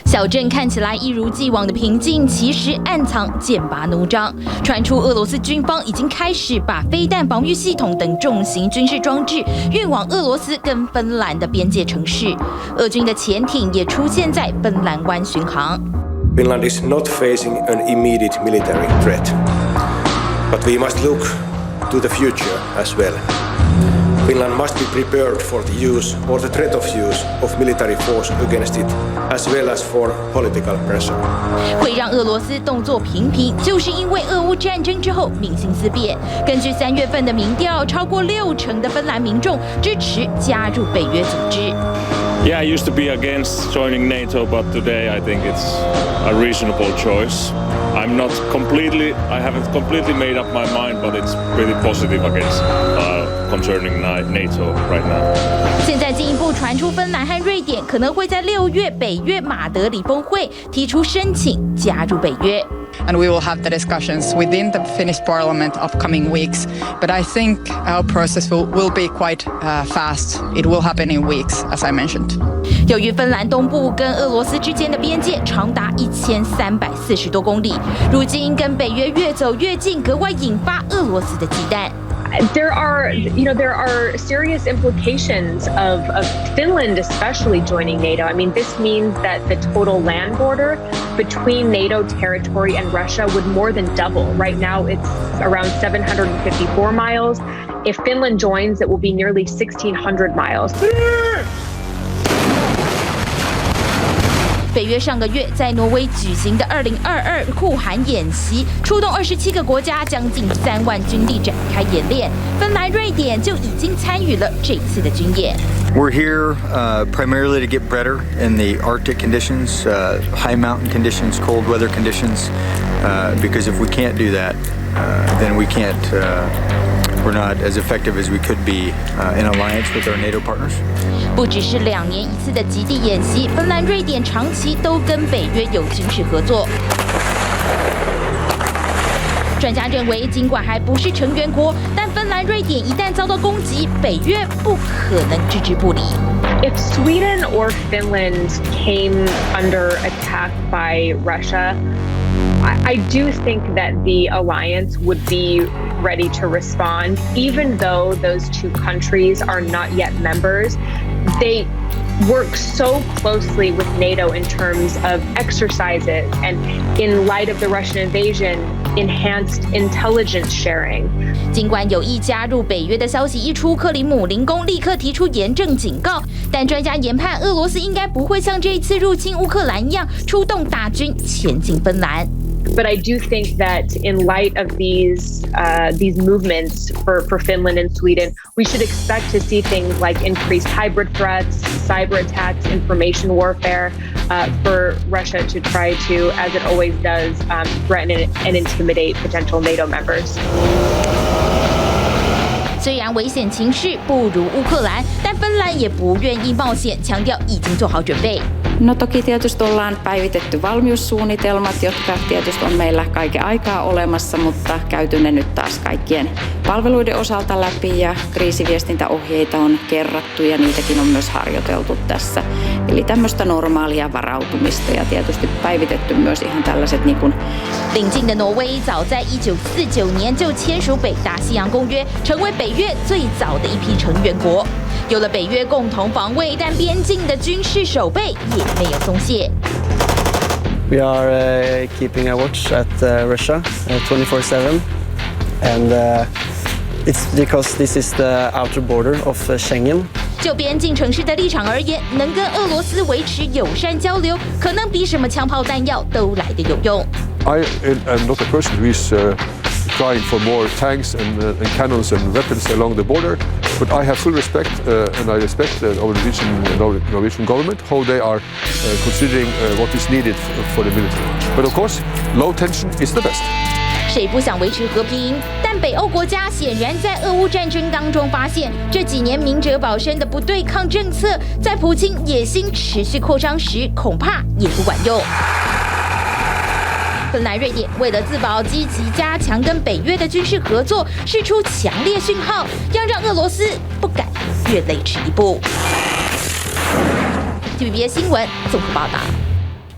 小镇看起来一如既往的平静，其实暗藏剑拔弩张。传出俄罗斯军方已经开始把飞弹防御系统等重型军事装置运往俄罗斯跟芬兰的边界城市。俄军的潜艇也出现在芬兰湾巡航。Finland is not facing an immediate military threat, but we must look to the future as well. Finland must be prepared for the use or the threat of use of military force against it, as well as for political pressure. 会让俄罗斯动作频频，就是因为俄乌战争之后民心思变。根据3月份的民调，超过60%的芬兰民众支持加入北约组织。Yeah, I used to be against joining NATO, but today I think it's a reasonable choice. I haven't completely made up my mind, but it's pretty positive against concerning NATO right now. 现在进一步传出，芬兰和瑞典可能会在6月北约马德里峰会提出申请加入北约。And we will have the discussions within the Finnish parliament upcoming weeks. But I think our process will be quite fast. It will happen in weeks, as I mentioned. 由于芬兰东部跟俄罗斯之间的边界长达1340多公里，如今跟北约越走越近，格外引发俄罗斯的忌惮。There are serious implications of Finland especially joining NATO. I mean, this means that the total land border between NATO territory and Russia would more than double. Right now, it's around 754 miles. If Finland joins, it will be nearly 1,600 miles. 北约上个月在挪威举行的2022酷寒演习，出动27个国家，将近3万军力展开演练。芬兰、瑞典就已经参与了这次的军演。We're here primarily to get better in the Arctic conditions, high mountain conditions, cold weather conditions. Because if we can't do that, then we can't. We're not as effective as we could be in alliance with our NATO partners. 不只是2年1次的极地演习，芬兰、瑞典长期都跟北约有军事合作。专家认为，尽管还不是成员国，但芬兰、瑞典一旦遭到攻击，北约不可能置之不理。If Sweden or Finland came under attack by Russia, I do think that the alliance would be ready to respond, even though those two countries are not yet members. They work so closely with NATO in terms of exercises and, in light of the Russian invasion, enhanced intelligence sharing. 尽管有意加入北约的消息一出，克里姆林宫立刻提出严正警告，但专家研判，俄罗斯应该不会像这一次入侵乌克兰一样，出动大军前进芬兰。But I do think that in light of these movements for Finland and Sweden, we should expect to see things like increased hybrid threats, cyber attacks, information warfare, for Russia to try to, as it always does, threaten and intimidate potential NATO members. 虽然危险情势不如乌克兰，但芬兰也不愿意冒险，强调已经做好准备。No toki tietysti ollaan päivitetty valmiussuunnitelmat, jotka tietysti on meillä kaiken aikaa olemassa, mutta käyty ne nyt taas kaikkien palveluiden osalta läpi ja kriisiviestintäohjeita on kerrattu ja niitäkin on myös harjoiteltu tässä. Eli tämmöistä normaalia varautumista ja tietysti päivitetty myös ihan tällaiset niin kuin 邻近的挪威早在1949年就签署北大西洋公约，成为北约最早的一批成员国。有了北约共同防卫，但边境的军事守备也没有松懈。We are keeping a watch at Russia 24/7, and it's because this is the outer border of Schengen. 就边境城市的立场而言，能跟俄罗斯维持友善交流，可能比什么枪炮弹药都来得有用。I am not a person who is trying for more tanks and cannons and weapons along the border, but I have full respect and I respect our Norwegian government, how they are considering what is needed for the military. But of course, low tension is the best. 谁不想维持和平？但北欧国家显然在俄乌战争当中发现，这几年明哲保身的不对抗政策，在普京野心持续扩张时，恐怕也不管用。芬兰、瑞典为了自保，积极加强跟北约的军事合作，释出强烈讯号，要让俄罗斯不敢越雷池一步。TVBS 新闻综合报道。